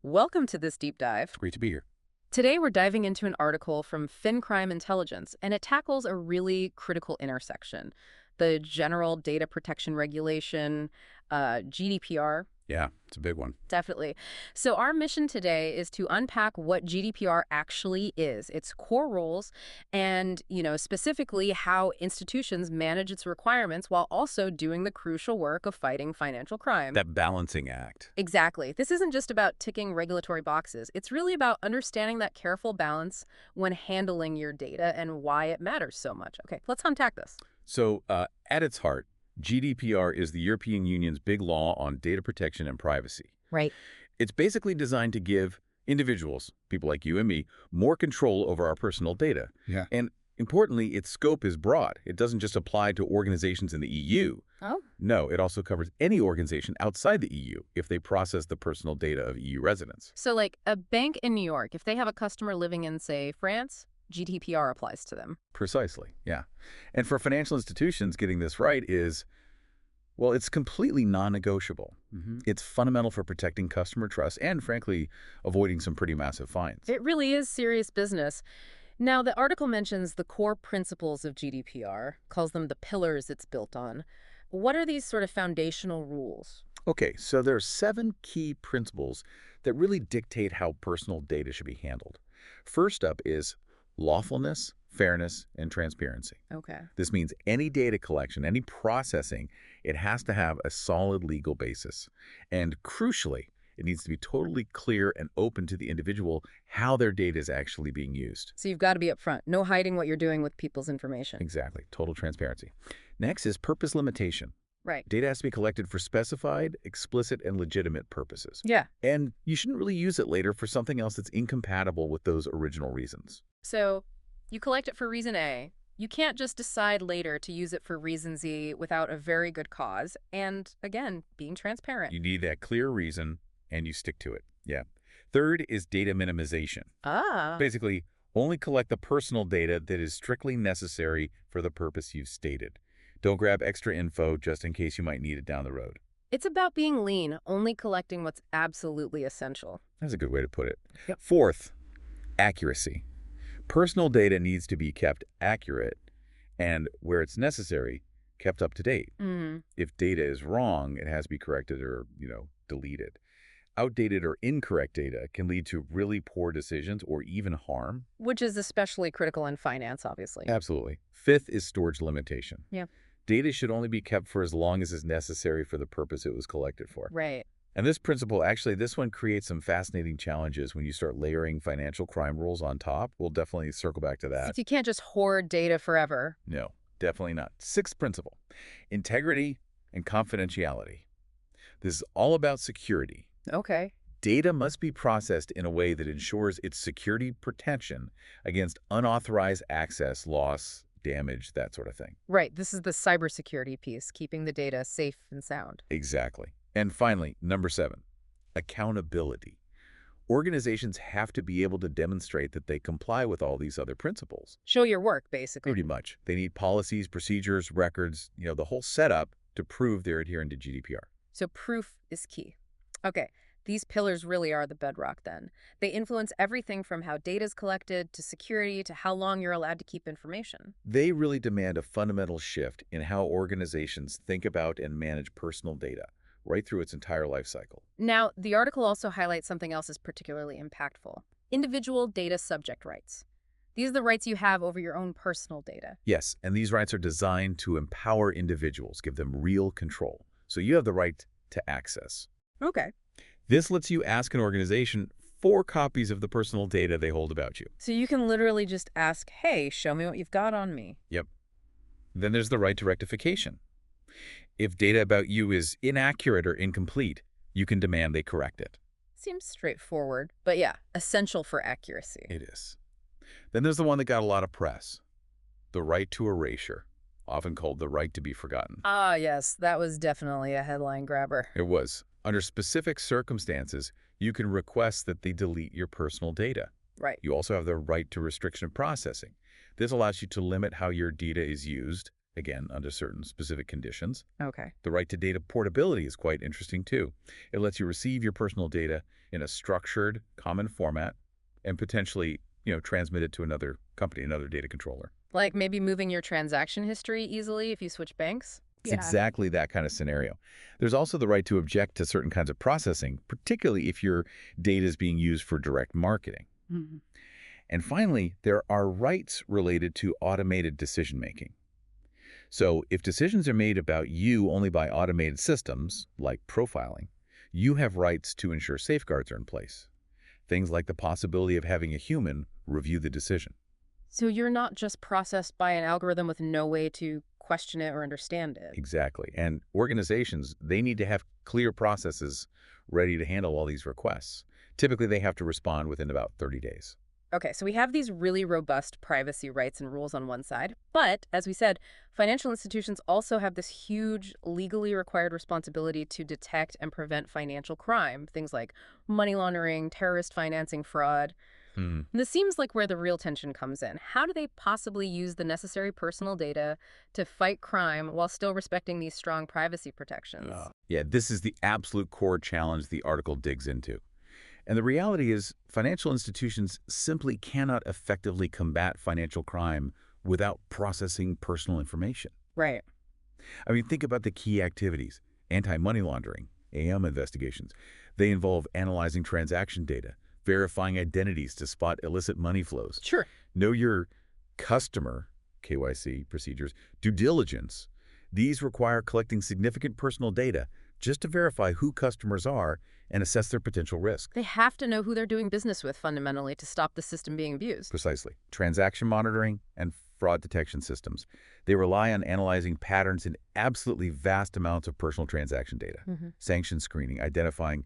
Welcome to this deep dive. Great to be here. Today we're diving into an article from FinCrime Intelligence, and it tackles a really critical intersection. The General Data Protection Regulation, GDPR. Yeah, it's a big one. Definitely. So our mission today is to unpack what GDPR actually is, its core roles, and, specifically how institutions manage its requirements while also doing the crucial work of fighting financial crime. That balancing act. Exactly. This isn't just about ticking regulatory boxes. It's really about understanding that careful balance when handling your data and why it matters so much. Okay, let's unpack this. So, at its heart, GDPR is the European Union's big law on data protection and privacy. Right. It's basically designed to give individuals, people like you and me, more control over our personal data. Yeah. And importantly, its scope is broad. It doesn't just apply to organizations in the EU. Oh. No, it also covers any organization outside the EU if they process the personal data of EU residents. So like a bank in New York, if they have a customer living in, say, France, GDPR applies to them. Precisely, yeah. And for financial institutions, getting this right is, well, it's completely non-negotiable. It's fundamental for protecting customer trust and, frankly, avoiding some pretty massive fines. It really is serious business. Now, the article mentions the core principles of GDPR, calls them the pillars it's built on. What are these sort of foundational rules? Okay, so there are 7 key principles that really dictate how personal data should be handled. First up is lawfulness, fairness, and transparency. Okay. This means any data collection, any processing, it has to have a solid legal basis. And crucially, it needs to be totally clear and open to the individual how their data is actually being used. So you've got to be upfront. No hiding what you're doing with people's information. Exactly. Total transparency. Next is purpose limitation. Right. Data has to be collected for specified, explicit, and legitimate purposes. Yeah. And you shouldn't really use it later for something else that's incompatible with those original reasons. So you collect it for reason A. You can't just decide later to use it for reason Z without a very good cause. And again, being transparent. You need that clear reason, and you stick to it. Yeah. Third is data minimization. Ah. Basically, only collect the personal data that is strictly necessary for the purpose you've stated. Don't grab extra info just in case you might need it down the road. It's about being lean, only collecting what's absolutely essential. That's a good way to put it. Yep. Fourth, accuracy. Personal data needs to be kept accurate and, where it's necessary, kept up to date. If data is wrong, it has to be corrected or, deleted. Outdated or incorrect data can lead to really poor decisions or even harm. Which is especially critical in finance, obviously. Absolutely. Fifth is storage limitation. Yeah. Data should only be kept for as long as is necessary for the purpose it was collected for. Right. And this principle, actually, this one creates some fascinating challenges when you start layering financial crime rules on top. We'll definitely circle back to that. You can't just hoard data forever. No, definitely not. Sixth principle, integrity and confidentiality. This is all about security. Okay. Data must be processed in a way that ensures its security protection against unauthorized access, loss, damage, that sort of thing. Right. This is the cybersecurity piece, keeping the data safe and sound. Exactly. And finally, number 7, accountability. Organizations have to be able to demonstrate that they comply with all these other principles. Show your work, basically. Pretty much. They need policies, procedures, records, the whole setup to prove they're adhering to GDPR. So proof is key. Okay. These pillars really are the bedrock then. They influence everything from how data is collected to security to how long you're allowed to keep information. They really demand a fundamental shift in how organizations think about and manage personal data, right through its entire life cycle. Now, the article also highlights something else as particularly impactful. Individual data subject rights. These are the rights you have over your own personal data. Yes, and these rights are designed to empower individuals, give them real control. So you have the right to access. Okay. This lets you ask an organization for copies of the personal data they hold about you. So you can literally just ask, hey, show me what you've got on me. Yep. Then there's the right to rectification. If data about you is inaccurate or incomplete, you can demand they correct it. Seems straightforward, but yeah, essential for accuracy. It is. Then there's the one that got a lot of press. The right to erasure, often called the right to be forgotten. Ah, yes, that was definitely a headline grabber. It was. Under specific circumstances, you can request that they delete your personal data. Right. You also have the right to restriction of processing. This allows you to limit how your data is used, again, under certain specific conditions. Okay. The right to data portability is quite interesting, too. It lets you receive your personal data in a structured, common format and potentially, transmit it to another company, another data controller. Like maybe moving your transaction history easily if you switch banks? It's exactly that kind of scenario. There's also the right to object to certain kinds of processing, particularly if your data is being used for direct marketing. Mhm. And finally, there are rights related to automated decision-making. So if decisions are made about you only by automated systems, like profiling, you have rights to ensure safeguards are in place. Things like the possibility of having a human review the decision. So you're not just processed by an algorithm with no way to question it or understand it. Exactly. And organizations, they need to have clear processes ready to handle all these requests. Typically, they have to respond within about 30 days. Okay, so we have these really robust privacy rights and rules on one side, but as we said, financial institutions also have this huge legally required responsibility to detect and prevent financial crime, things like money laundering, terrorist financing, fraud. Hmm. And this seems like where the real tension comes in. How do they possibly use the necessary personal data to fight crime while still respecting these strong privacy protections? Yeah, this is the absolute core challenge the article digs into. And the reality is, financial institutions simply cannot effectively combat financial crime without processing personal information. Right. I mean, think about the key activities. Anti-money laundering, AM investigations. They involve analyzing transaction data, verifying identities to spot illicit money flows. Sure. Know your customer, KYC procedures, due diligence. These require collecting significant personal data just to verify who customers are and assess their potential risk. They have to know who they're doing business with fundamentally to stop the system being abused. Precisely. Transaction monitoring and fraud detection systems. They rely on analyzing patterns in absolutely vast amounts of personal transaction data. Sanction screening, identifying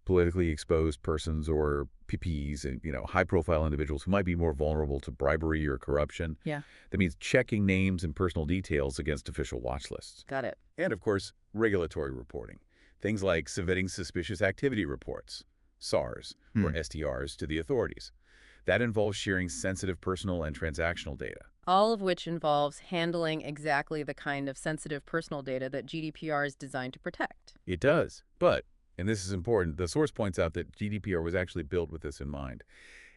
politically exposed persons or PPs and, high-profile individuals who might be more vulnerable to bribery or corruption. Yeah. That means checking names and personal details against official watch lists. Got it. And, of course, regulatory reporting. Things like submitting suspicious activity reports, SARs, or STRs, to the authorities. That involves sharing sensitive personal and transactional data. All of which involves handling exactly the kind of sensitive personal data that GDPR is designed to protect. It does. But, and this is important, the source points out that GDPR was actually built with this in mind.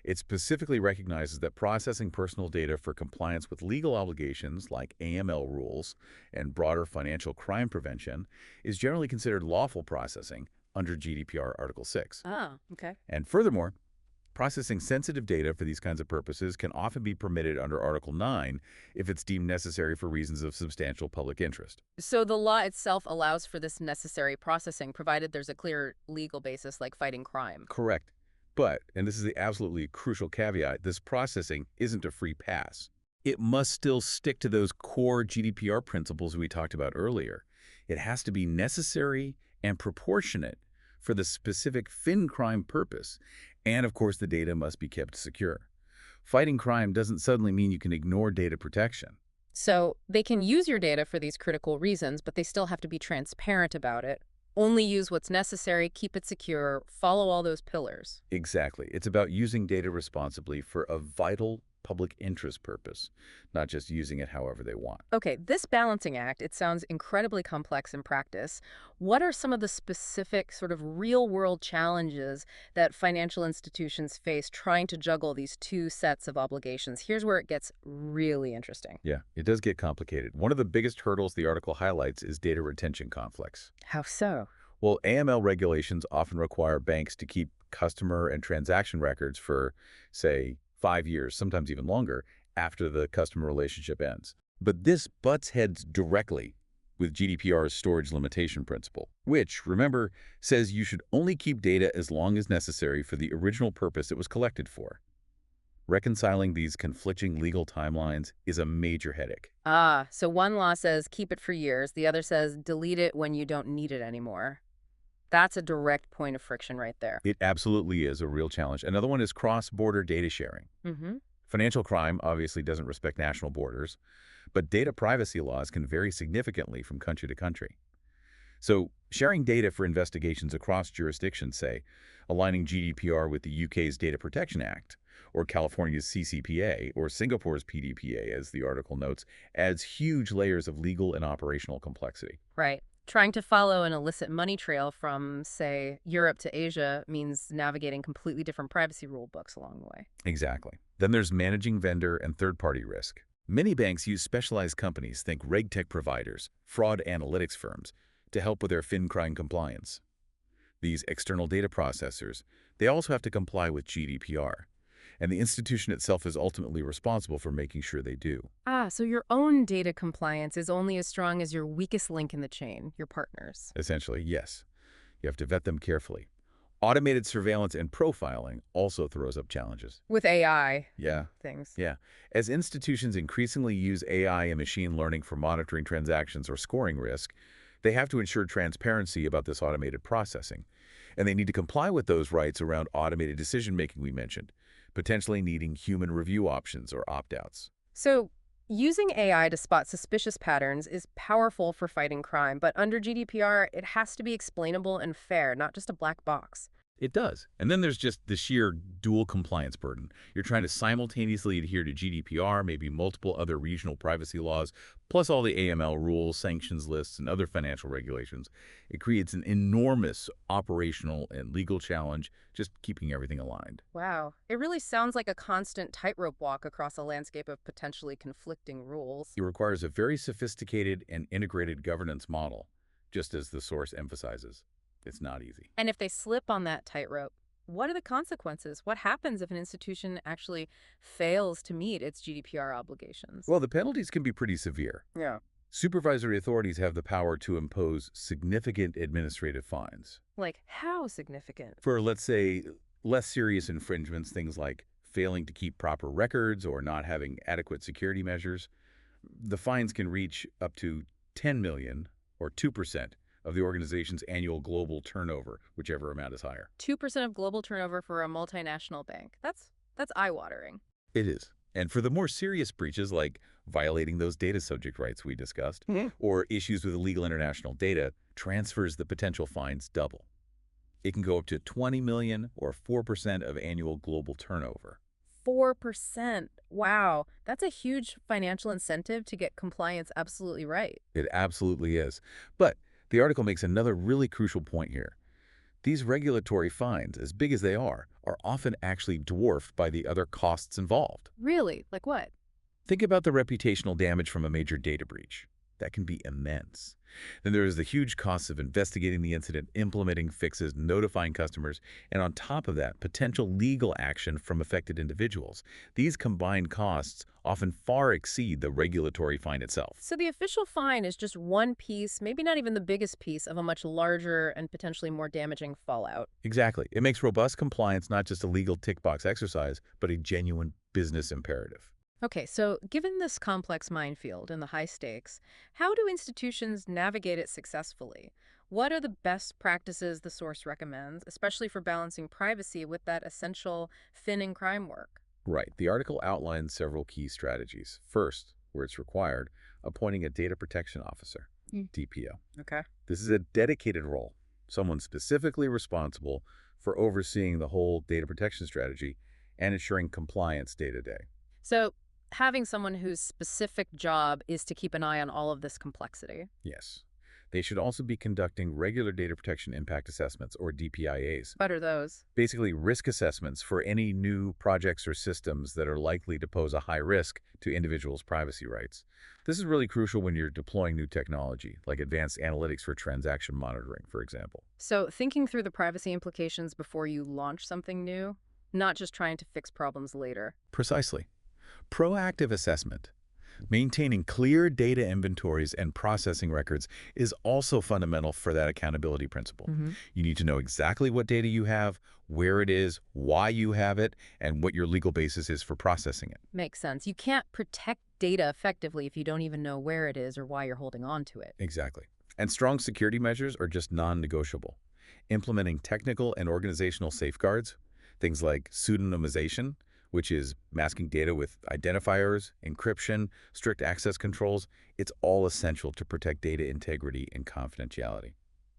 It specifically recognizes that processing personal data for compliance with legal obligations like AML rules and broader financial crime prevention is generally considered lawful processing under GDPR Article 6. Oh, okay. And furthermore, processing sensitive data for these kinds of purposes can often be permitted under Article 9 if it's deemed necessary for reasons of substantial public interest. So the law itself allows for this necessary processing, provided there's a clear legal basis like fighting crime. Correct. But, and this is the absolutely crucial caveat, this processing isn't a free pass. It must still stick to those core GDPR principles we talked about earlier. It has to be necessary and proportionate for the specific FinCrime purpose. And, of course, the data must be kept secure. Fighting crime doesn't suddenly mean you can ignore data protection. So they can use your data for these critical reasons, but they still have to be transparent about it. Only use what's necessary, keep it secure, follow all those pillars. Exactly. It's about using data responsibly for a vital public interest purpose, not just using it however they want. Okay, this balancing act, it sounds incredibly complex in practice. What are some of the specific sort of real-world challenges that financial institutions face trying to juggle these two sets of obligations? Here's where it gets really interesting. Yeah, it does get complicated. One of the biggest hurdles the article highlights is data retention conflicts. How so? Well, AML regulations often require banks to keep customer and transaction records for, say, 5 years, sometimes even longer, after the customer relationship ends. But this butts heads directly with GDPR's storage limitation principle, which, remember, says you should only keep data as long as necessary for the original purpose it was collected for. Reconciling these conflicting legal timelines is a major headache. Ah, so one law says keep it for years, the other says delete it when you don't need it anymore. That's a direct point of friction right there. It absolutely is a real challenge. Another one is cross-border data sharing. Financial crime obviously doesn't respect national borders, but data privacy laws can vary significantly from country to country. So sharing data for investigations across jurisdictions, say, aligning GDPR with the UK's Data Protection Act, or California's CCPA, or Singapore's PDPA, as the article notes, adds huge layers of legal and operational complexity. Right. Trying to follow an illicit money trail from, say, Europe to Asia means navigating completely different privacy rule books along the way. Exactly. Then there's managing vendor and third-party risk. Many banks use specialized companies, think RegTech providers, fraud analytics firms, to help with their FinCrime compliance. These external data processors, they also have to comply with GDPR, and the institution itself is ultimately responsible for making sure they do. Ah, so your own data compliance is only as strong as your weakest link in the chain, your partners. Essentially, yes. You have to vet them carefully. Automated surveillance and profiling also throws up challenges. With AI Yeah, things. yeah. As institutions increasingly use AI and machine learning for monitoring transactions or scoring risk, they have to ensure transparency about this automated processing. And they need to comply with those rights around automated decision-making we mentioned, potentially needing human review options or opt-outs. So, using AI to spot suspicious patterns is powerful for fighting crime, but under GDPR, it has to be explainable and fair, not just a black box. It does. And then there's just the sheer dual compliance burden. You're trying to simultaneously adhere to GDPR, maybe multiple other regional privacy laws, plus all the AML rules, sanctions lists, and other financial regulations. It creates an enormous operational and legal challenge, just keeping everything aligned. Wow. It really sounds like a constant tightrope walk across a landscape of potentially conflicting rules. It requires a very sophisticated and integrated governance model, just as the source emphasizes. It's not easy. And if they slip on that tightrope, what are the consequences? What happens if an institution actually fails to meet its GDPR obligations? Well, the penalties can be pretty severe. Yeah. Supervisory authorities have the power to impose significant administrative fines. Like, how significant? For, let's say, less serious infringements, things like failing to keep proper records or not having adequate security measures, the fines can reach up to 10 million or 2% of the organization's annual global turnover, whichever amount is higher. 2% of global turnover for a multinational bank. That's eye-watering. It is. And for the more serious breaches, like violating those data subject rights we discussed, or issues with illegal international data, transfers the potential fines double. It can go up to 20 million or 4% of annual global turnover. 4%. Wow. That's a huge financial incentive to get compliance absolutely right. It absolutely is. But the article makes another really crucial point here. These regulatory fines, as big as they are often actually dwarfed by the other costs involved. Really? Like what? Think about the reputational damage from a major data breach. That can be immense. Then there is the huge costs of investigating the incident, implementing fixes, notifying customers, and on top of that, potential legal action from affected individuals. These combined costs often far exceed the regulatory fine itself. So the official fine is just one piece, maybe not even the biggest piece, of a much larger and potentially more damaging fallout. Exactly. It makes robust compliance not just a legal tick box exercise, but a genuine business imperative. Okay, so given this complex minefield and the high stakes, how do institutions navigate it successfully? What are the best practices the source recommends, especially for balancing privacy with that essential fin and crime work? Right. The article outlines several key strategies. First, where it's required, appointing a data protection officer, DPO. Okay. This is a dedicated role, someone specifically responsible for overseeing the whole data protection strategy and ensuring compliance day to day. So having someone whose specific job is to keep an eye on all of this complexity. Yes. They should also be conducting regular data protection impact assessments, or DPIAs. What are those? Basically, risk assessments for any new projects or systems that are likely to pose a high risk to individuals' privacy rights. This is really crucial when you're deploying new technology, like advanced analytics for transaction monitoring, for example. So thinking through the privacy implications before you launch something new, not just trying to fix problems later. Precisely. Proactive assessment. Maintaining clear data inventories and processing records is also fundamental for that accountability principle. You need to know exactly what data you have, where it is, why you have it, and what your legal basis is for processing it. Makes sense. You can't protect data effectively if you don't even know where it is or why you're holding on to it. Exactly. And strong security measures are just non-negotiable. Implementing technical and organizational safeguards, things like pseudonymization, which is masking data with identifiers, encryption, strict access controls, it's all essential to protect data integrity and confidentiality.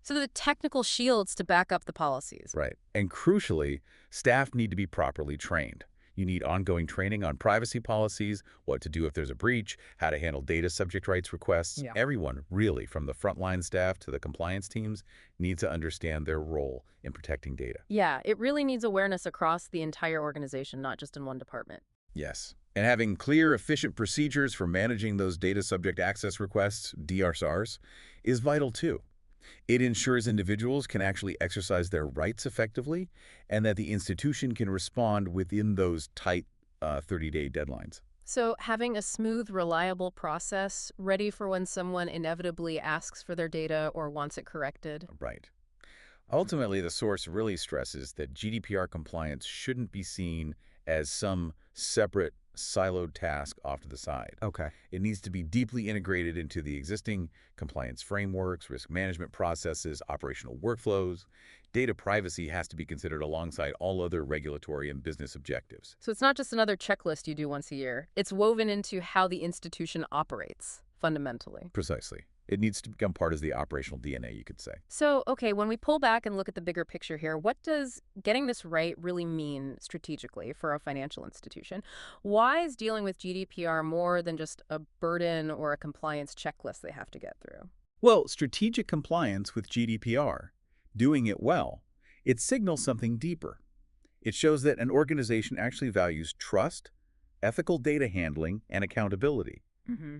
So the technical shields to back up the policies. Right. And crucially, staff need to be properly trained. You need ongoing training on privacy policies, what to do if there's a breach, how to handle data subject rights requests. Yeah. Everyone, really, from the frontline staff to the compliance teams, needs to understand their role in protecting data. Yeah, it really needs awareness across the entire organization, not just in one department. Yes. And having clear, efficient procedures for managing those data subject access requests, DRSARs, is vital too. It ensures individuals can actually exercise their rights effectively and that the institution can respond within those tight 30-day deadlines. So, having a smooth, reliable process ready for when someone inevitably asks for their data or wants it corrected. Right. Ultimately, the source really stresses that GDPR compliance shouldn't be seen as some separate, siloed task off to the side. Okay. It needs to be deeply integrated into the existing compliance frameworks, risk management processes, operational workflows. Data privacy has to be considered alongside all other regulatory and business objectives. So, it's not just another checklist you do once a year, it's woven into how the institution operates, fundamentally. Precisely. It needs to become part of the operational DNA, you could say. So, okay, when we pull back and look at the bigger picture here, what does getting this right really mean strategically for a financial institution? Why is dealing with GDPR more than just a burden or a compliance checklist they have to get through? Well, strategic compliance with GDPR, doing it well, it signals something deeper. It shows that an organization actually values trust, ethical data handling, and accountability. Mm-hmm.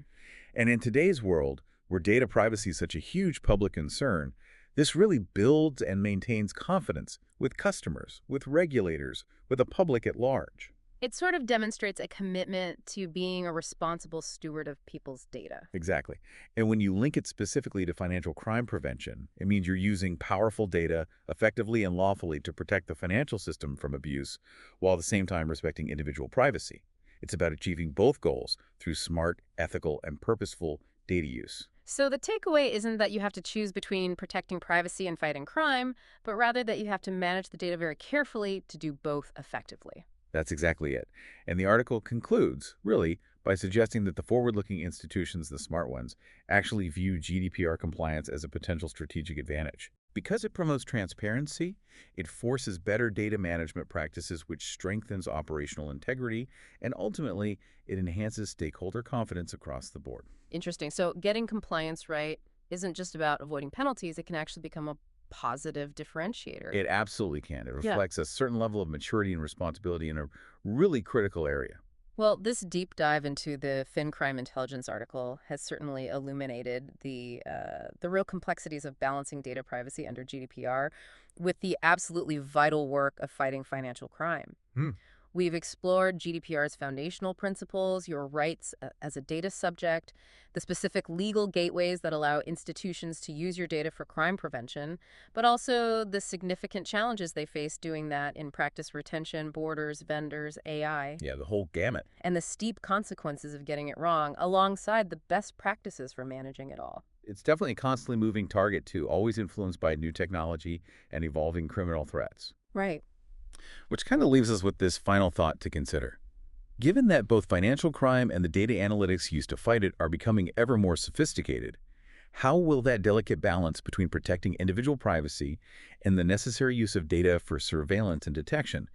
And in today's world, where data privacy is such a huge public concern, this really builds and maintains confidence with customers, with regulators, with the public at large. It sort of demonstrates a commitment to being a responsible steward of people's data. Exactly. And when you link it specifically to financial crime prevention, it means you're using powerful data effectively and lawfully to protect the financial system from abuse, while at the same time respecting individual privacy. It's about achieving both goals through smart, ethical, and purposeful data use. So the takeaway isn't that you have to choose between protecting privacy and fighting crime, but rather that you have to manage the data very carefully to do both effectively. That's exactly it. And the article concludes, really, by suggesting that the forward-looking institutions, the smart ones, actually view GDPR compliance as a potential strategic advantage. Because it promotes transparency, it forces better data management practices, which strengthens operational integrity, and ultimately, it enhances stakeholder confidence across the board. Interesting. So getting compliance right isn't just about avoiding penalties. It can actually become a positive differentiator. It absolutely can. It Yeah. reflects a certain level of maturity and responsibility in a really critical area. Well, this deep dive into the FinCrime intelligence article has certainly illuminated the real complexities of balancing data privacy under GDPR with the absolutely vital work of fighting financial crime. Hmm. We've explored GDPR's foundational principles, your rights as a data subject, the specific legal gateways that allow institutions to use your data for crime prevention, but also the significant challenges they face doing that in practice retention, borders, vendors, AI, Yeah, the whole gamut. and the steep consequences of getting it wrong, alongside the best practices for managing it all. It's definitely a constantly moving target, too, always influenced by new technology and evolving criminal threats. Right. Which kind of leaves us with this final thought to consider. Given that both financial crime and the data analytics used to fight it are becoming ever more sophisticated, how will that delicate balance between protecting individual privacy and the necessary use of data for surveillance and detection,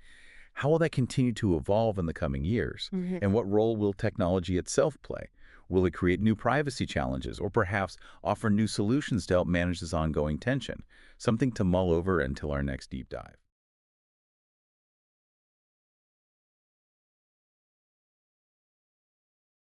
how will that continue to evolve in the coming years? Mhm. And what role will technology itself play? Will it create new privacy challenges or perhaps offer new solutions to help manage this ongoing tension? Something to mull over until our next deep dive.